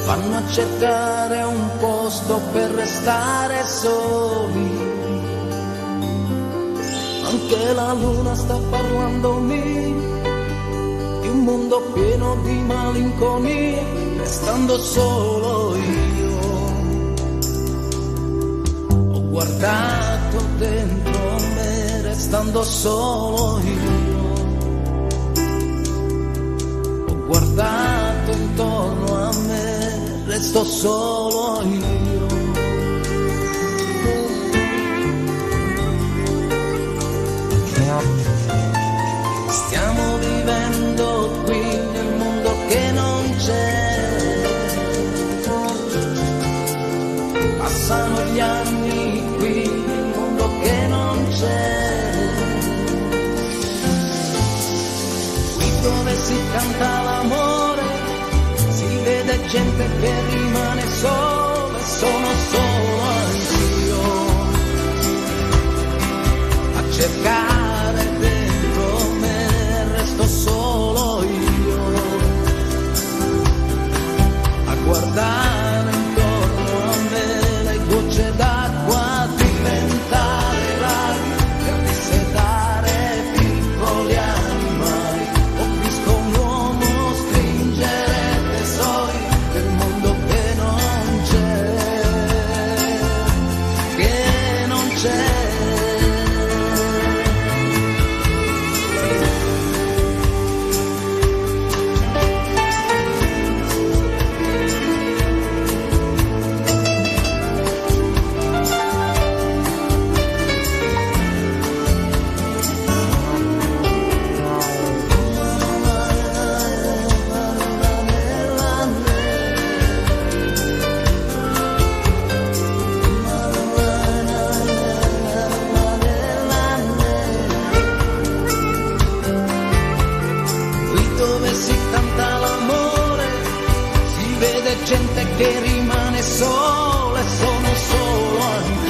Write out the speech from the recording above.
vanno a cercare un posto per restare soli. Anche la luna sta parlandomi di un mondo pieno di malinconia, restando solo io. Ho guardato dentro me, restando solo io. Ho guardato intorno a me, resto solo io. Stiamo vivendo qui nel mondo che non c'è. Passano gli anni qui nel mondo che non c'è. Qui dove si canta l'amore, si vede gente che rimane sola, e sono solo anch'io a cercare dentro me, resto solo io a guardare intorno a me, le gocce d'acqua diventare laghi per dissetare piccoli animali. Ho visto un uomo stringere tesori del mondo che non c'è, che non c'è. Gente che rimane sola, e sono solo anche